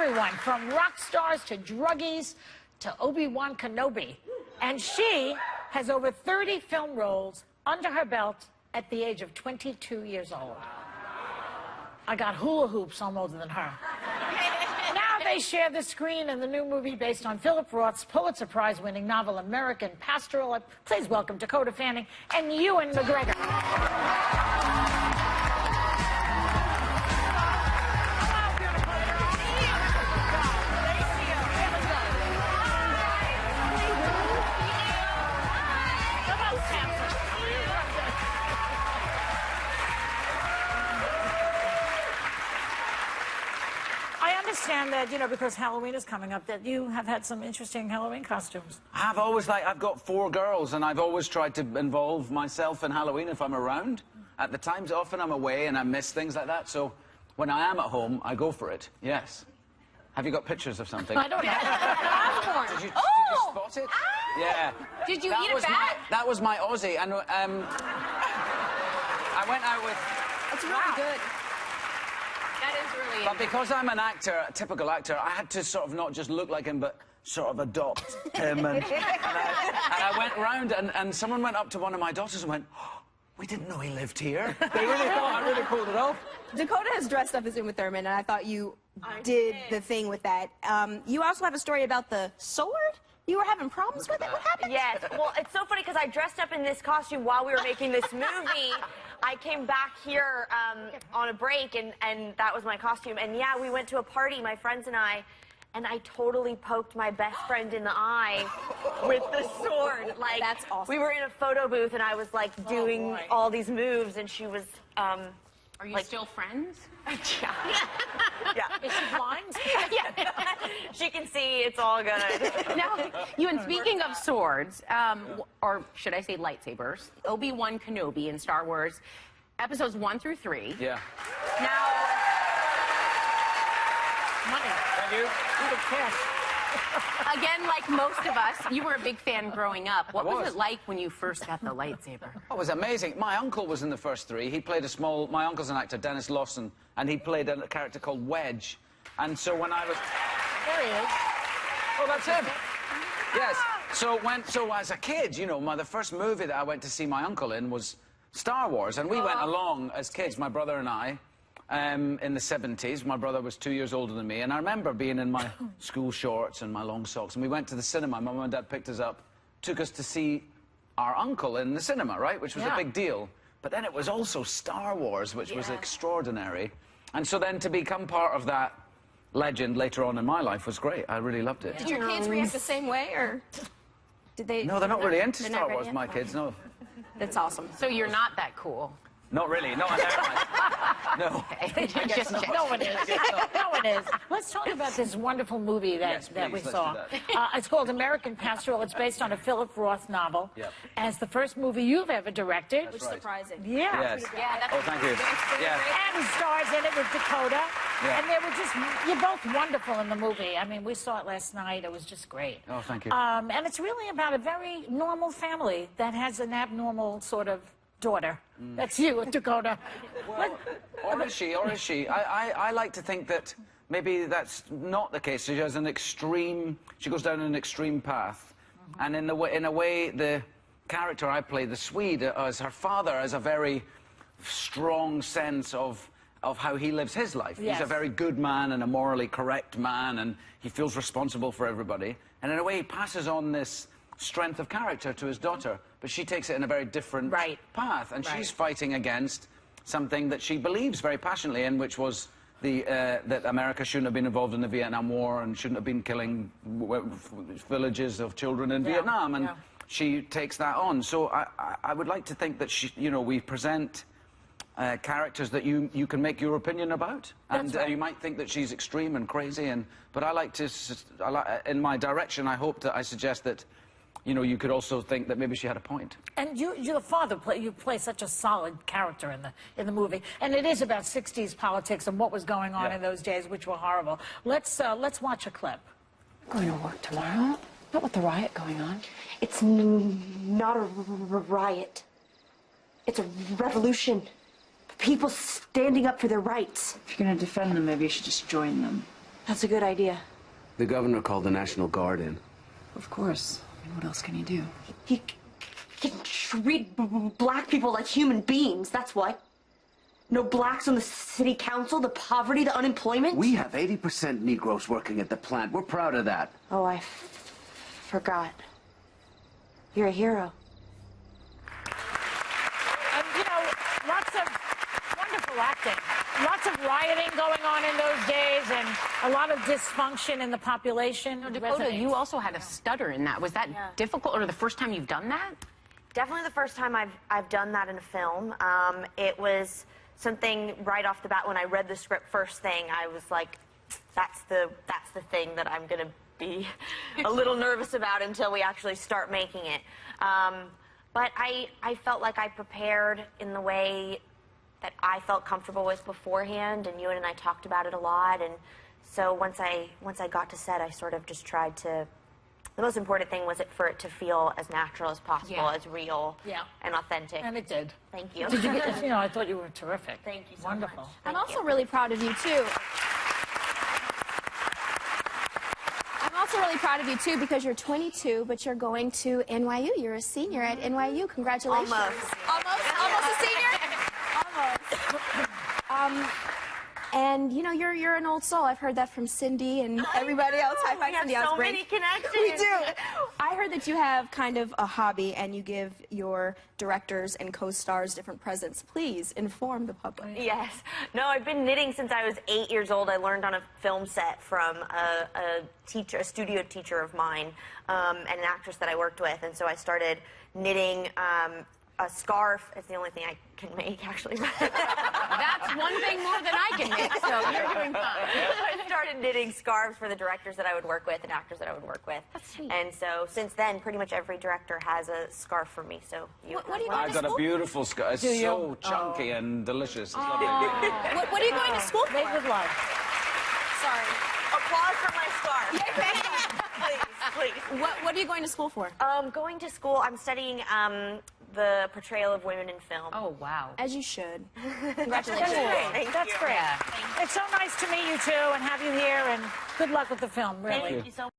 everyone from rock stars to druggies to Obi-Wan Kenobi. And she has over 30 film roles under her belt at the age of 22 years old. I got hula hoops almost than her. Now they share the screen in the new movie based on Philip Roth's Pulitzer Prize-winning novel American Pastoral. Please welcome Dakota Fanning and Ewan McGregor. I understand that, you know, because Halloween is coming up, that you have had some interesting Halloween costumes. I've got 4 girls, and I've always tried to involve myself in Halloween if I'm around. At the times, often I'm away and I miss things like that, so when I am at home, I go for it, yes. Have you got pictures of something? I don't know. Did you spot it? Yeah. Did you eat it back? That was my Aussie, and I went out with... That's really good. That is really... But because I'm an actor, a typical actor, I had to sort of not just look like him, but sort of adopt him. And I went round, and someone went up to one of my daughters and went, oh, we didn't know he lived here. They really thought I really pulled it off. Dakota has dressed up as Uma Thurman, and I thought you did the thing with that. You also have a story about the sword? You were having problems with it? What happened? Yes. Well, it's so funny because I dressed up in this costume while we were making this movie. I came back here on a break, and that was my costume. And, yeah, we went to a party, my friends and I totally poked my best friend in the eye with the sword. Like, that's awesome. We were in a photo booth, and I was, like, doing all these moves, and she was... Are you still friends? Yeah. Yeah. Is she blind? Yeah. She can see. It's all good. Now, Ewan, speaking of swords, or should I say lightsabers, Obi-Wan Kenobi in Star Wars, episodes 1 through 3. Yeah. Now... Money. Thank you. Again, like most of us, you were a big fan growing up. What was it like when you first got the lightsaber? Oh, it was amazing. My uncle was in the first 3. He played my uncle's an actor, Dennis Lawson, and he played a character called Wedge. And so when I was... There he is. Oh, that's him. Yes. So as a kid, you know, the first movie that I went to see my uncle in was Star Wars, and we went along as kids, my brother and I, in the 70s. My brother was 2 years older than me, and I remember being in my school shorts and my long socks, and we went to the cinema. My mum and dad picked us up, took us to see our uncle in the cinema, right, which was a big deal. But then it was also Star Wars, which was extraordinary. And so then to become part of that legend later on in my life was great. I really loved it. Did your kids react the same way, or did they... No, they're not really into Star Wars, my kids, no. That's awesome. So you're not that cool? Not really, not in their eyes. No. Just No one is. No one is. Let's talk about this wonderful movie that we saw. It's called American Pastoral. It's based on a Philip Roth novel. Yep. And it's the first movie you've ever directed. That's Which is surprising. Yeah. Yes. Yeah, that's Oh, thank you. Yeah. And stars in it with Dakota. Yeah. And they were just, you're both wonderful in the movie. I mean, we saw it last night. It was just great. Oh, thank you. And it's really about a very normal family that has an abnormal sort of daughter. That's you, Dakota. Well, or is she? I like to think that maybe that's not the case. She has an extreme... She goes down an extreme path. And in a way, the character I play, the Swede, as her father, has a very strong sense of how he lives his life. Yes. He's a very good man and a morally correct man, and he feels responsible for everybody. And in a way, he passes on this strength of character to his daughter, but she takes it in a very different path, and she's fighting against something that she believes very passionately in, which was that America shouldn't have been involved in the Vietnam War and shouldn't have been killing villages of children in Vietnam, and she takes that on. So I would like to think that we present characters that you can make your opinion about, and you might think that she's extreme and crazy, but I like to, in my direction, I hope that I suggest that you could also think that maybe she had a point. And you're the father. You play such a solid character in the movie, and it is about '60s politics and what was going on in those days, which were horrible. Let's watch a clip. Going to work tomorrow? Not with the riot going on. It's not a riot. It's a revolution. People standing up for their rights. If you're going to defend them, maybe you should just join them. That's a good idea. The governor called the National Guard in. Of course. I mean, what else can he do? He can treat black people like human beings, that's what. No blacks on the city council, the poverty, the unemployment. We have 80% Negroes working at the plant. We're proud of that. Oh, I forgot. You're a hero. And, you know, lots of wonderful acting. Lots of rioting going on in those days and a lot of dysfunction in the population. Dakota, you also had a stutter in that. Was that difficult, or the first time you've done that? Definitely the first time I've done that in a film. It was something right off the bat when I read the script first thing. I was like, that's the thing that I'm going to be a little nervous about until we actually start making it. But I felt like I prepared in the way that I felt comfortable with beforehand, and Ewan and I talked about it a lot. And so once I got to set, I sort of just tried to. The most important thing was for it to feel as natural as possible, as real and authentic. And it did. Thank you. Did you get, you know, I thought you were terrific. Thank you so Wonderful. much. I'm also really proud of you, too. I'm also really proud of you, too, because you're 22, but you're going to NYU. You're a senior at NYU. Congratulations. Almost. Almost a senior? Almost. And, you know, you're an old soul. I've heard that from Cindy and everybody else. High five, Cindy. We have so many connections. We do. I heard that you have kind of a hobby and you give your directors and co-stars different presents. Please inform the public. Yes. No, I've been knitting since I was 8 years old. I learned on a film set from a studio teacher of mine, and an actress that I worked with. And so I started knitting a scarf. It's the only thing I can make, actually. That's one thing more than I can make, so you're doing fine. I started knitting scarves for the directors that I would work with and actors that I would work with. That's sweet. And so since then, pretty much every director has a scarf for me. So What are you going I to got school? a beautiful scarf. It's so chunky and delicious. It's lovely. What are you going to school for? Made with love. Sorry. applause for my scarf. Please. What are you going to school for? Going to school, I'm studying the portrayal of women in film. Oh, wow. As you should. That's Congratulations. great. That's great. Yeah. It's so nice to meet you, too, and have you here, and good luck with the film, really. Thank you so much.